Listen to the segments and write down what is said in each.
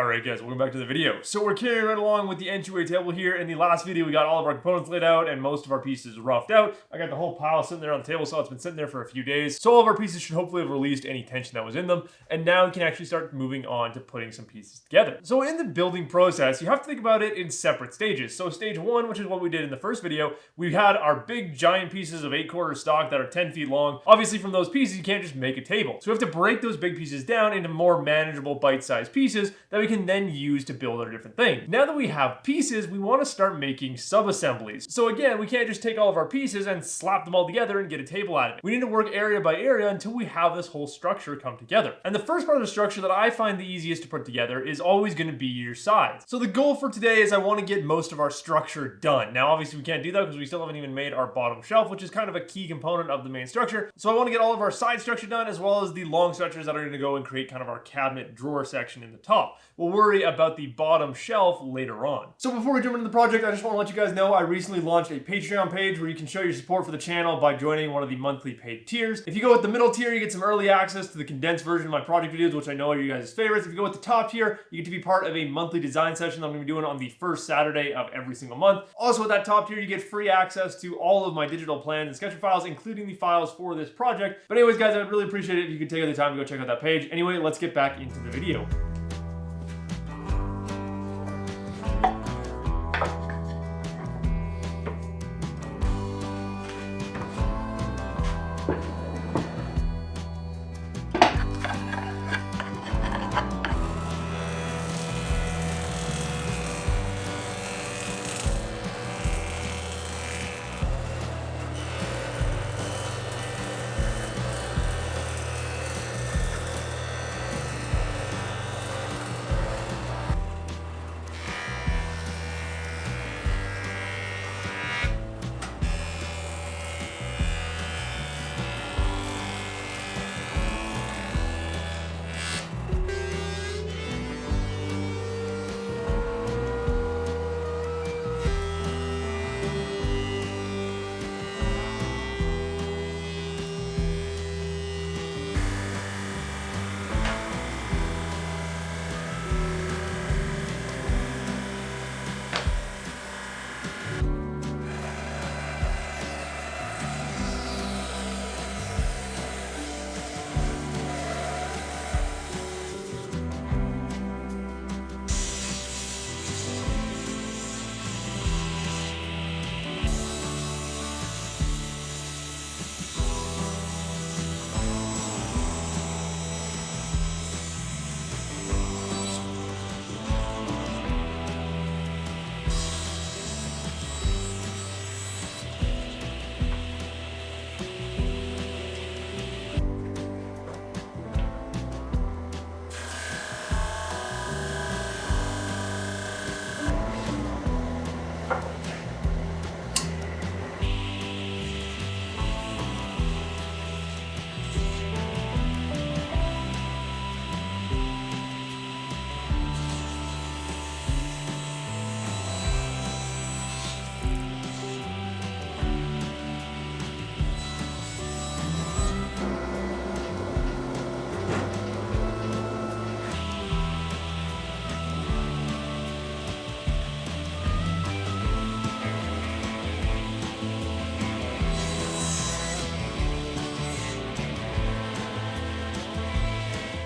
Alright guys, welcome back to the video. So we're carrying right along with the entryway table here. In the last video we got all of our components laid out and most of our pieces roughed out. I got the whole pile sitting there on the table, so it's been sitting there for a few days. So all of our pieces should hopefully have released any tension that was in them. And now we can actually start moving on to putting some pieces together. So in the building process, you have to think about it in separate stages. So stage 1, which is what we did in the first video, we had our big giant pieces of 8/4 stock that are 10 feet long. Obviously from those pieces you can't just make a table. So we have to break those big pieces down into more manageable bite-sized pieces that we can then use to build our different things. Now that we have pieces, we want to start making sub-assemblies. So again, we can't just take all of our pieces and slap them all together and get a table out of it. We need to work area by area until we have this whole structure come together. And the first part of the structure that I find the easiest to put together is always going to be your sides. So the goal for today is I want to get most of our structure done. Now obviously we can't do that because we still haven't even made our bottom shelf, which is kind of a key component of the main structure. So I want to get all of our side structure done as well as the long structures that are going to go and create kind of our cabinet drawer section in the top. We'll worry about the bottom shelf later on. So before we jump into the project, I just want to let you guys know I recently launched a Patreon page where you can show your support for the channel by joining one of the monthly paid tiers. If you go with the middle tier, you get some early access to the condensed version of my project videos, which I know are you guys' favorites. If you go with the top tier, you get to be part of a monthly design session that I'm going to be doing on the first Saturday of every single month. Also with that top tier, you get free access to all of my digital plans and sketcher files, including the files for this project. But anyways, guys, I'd really appreciate it if you could take the time to go check out that page. Anyway, let's get back into the video.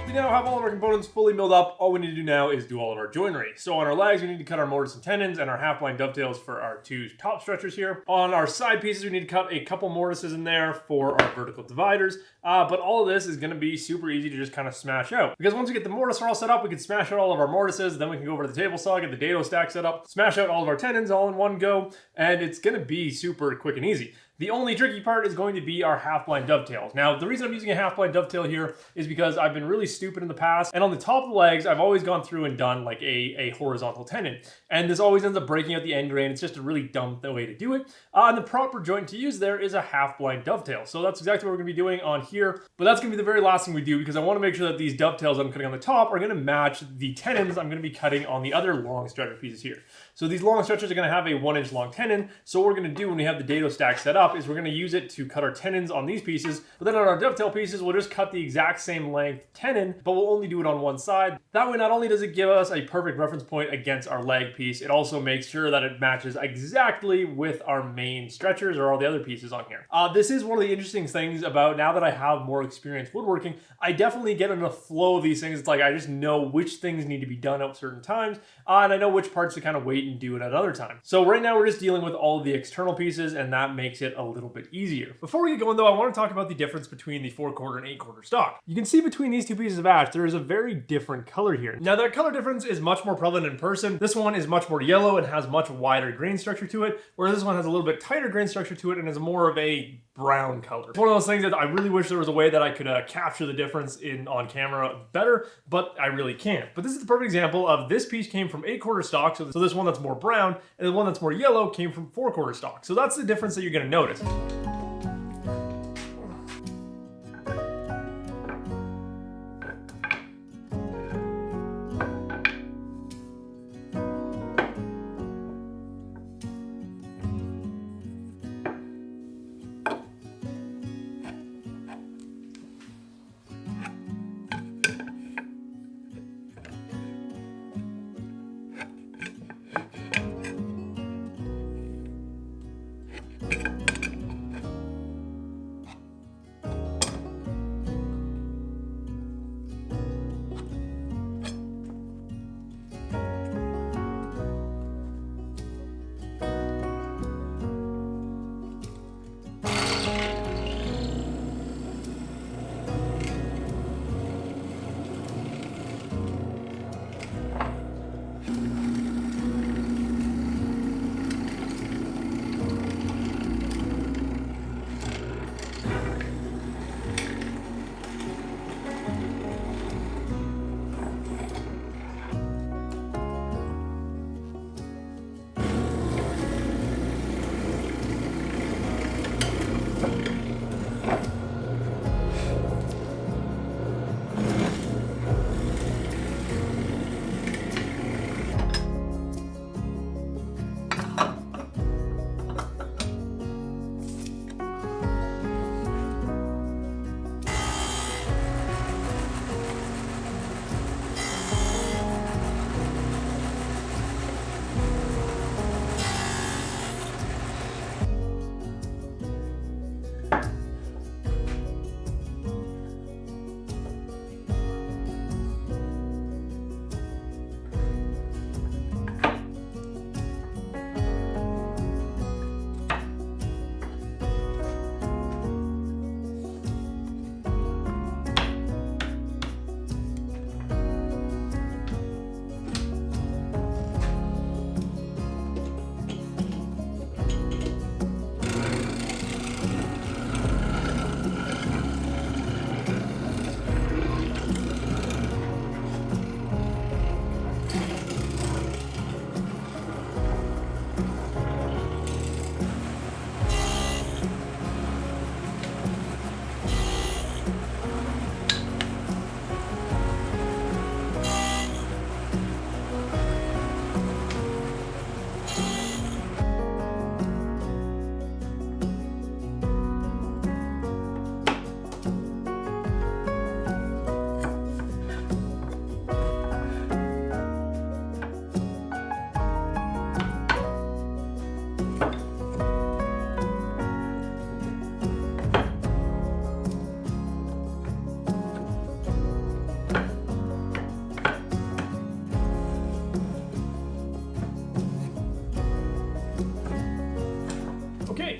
We now have all of our components fully milled up. All we need to do now is do all of our joinery. So on our legs, we need to cut our mortise and tenons and our half-blind dovetails for our two top structures here. On our side pieces, we need to cut a couple mortises in there for our vertical dividers. But all of this is going to be super easy to just kind of smash out. Because once we get the mortise all set up, we can smash out all of our mortises. Then we can go over to the table saw, get the dado stack set up, smash out all of our tenons all in one go. And it's going to be super quick and easy. The only tricky part is going to be our half-blind dovetails. Now, the reason I'm using a half-blind dovetail here is because I've been really stupid in the past, and on the top of the legs, I've always gone through and done like a horizontal tenon, and this always ends up breaking out the end grain. It's just a really dumb way to do it, and the proper joint to use there is a half-blind dovetail. So that's exactly what we're going to be doing on here, but that's going to be the very last thing we do because I want to make sure that these dovetails I'm cutting on the top are going to match the tenons I'm going to be cutting on the other long stretcher pieces here. So these long stretchers are going to have a 1-inch long tenon, so what we're going to do when we have the dado stack set up up is we're going to use it to cut our tenons on these pieces, but then on our dovetail pieces, we'll just cut the exact same length tenon, but we'll only do it on one side. That way, not only does it give us a perfect reference point against our leg piece, it also makes sure that it matches exactly with our main stretchers or all the other pieces on here. This is one of the interesting things about now that I have more experience woodworking, I definitely get in the flow of these things. It's like I just know which things need to be done at certain times, and I know which parts to kind of wait and do it at other times. So right now we're just dealing with all of the external pieces, and that makes it a little bit easier. Before we get going though, I want to talk about the difference between the 4/4 and 8/4 stock. You can see between these two pieces of ash, there is a very different color here. Now that color difference is much more prevalent in person. This one is much more yellow and has much wider grain structure to it, whereas this one has a little bit tighter grain structure to it and is more of a brown color. It's one of those things that I really wish there was a way that I could capture the difference on camera better, but I really can't. But this is the perfect example of this piece came from 8/4 stock, so this one that's more brown, and the one that's more yellow came from 4/4 stock. So that's the difference that you're gonna notice.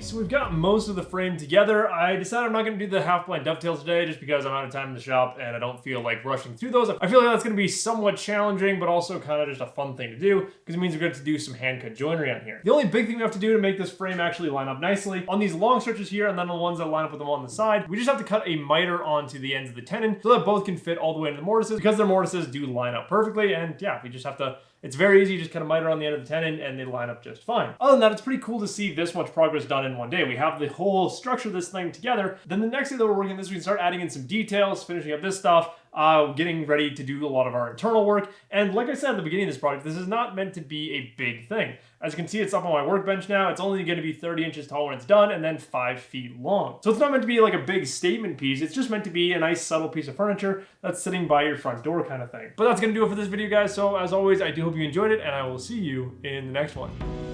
So we've got most of the frame together. I decided I'm not going to do the half-blind dovetails today just because I'm out of time in the shop and I don't feel like rushing through those. I feel like that's going to be somewhat challenging, but also kind of just a fun thing to do because it means we're going to do some hand-cut joinery on here. The only big thing we have to do to make this frame actually line up nicely, on these long stretches here and then on the ones that line up with them on the side, we just have to cut a miter onto the ends of the tenon so that both can fit all the way into the mortises because their mortises do line up perfectly. And yeah, we just have to, it's very easy, just kind of miter on the end of the tenon and they line up just fine. Other than that, it's pretty cool to see this much progress done in in one day. We have the whole structure of this thing together. Then the next day that we're working this, we can start adding in some details, finishing up this stuff, getting ready to do a lot of our internal work. And like I said at the beginning of this project, this is not meant to be a big thing. As you can see, it's up on my workbench now. It's only going to be 30 inches tall when it's done and then 5 feet long. So it's not meant to be like a big statement piece. It's just meant to be a nice subtle piece of furniture that's sitting by your front door kind of thing. But that's going to do it for this video, guys. So as always, I do hope you enjoyed it, and I will see you in the next one.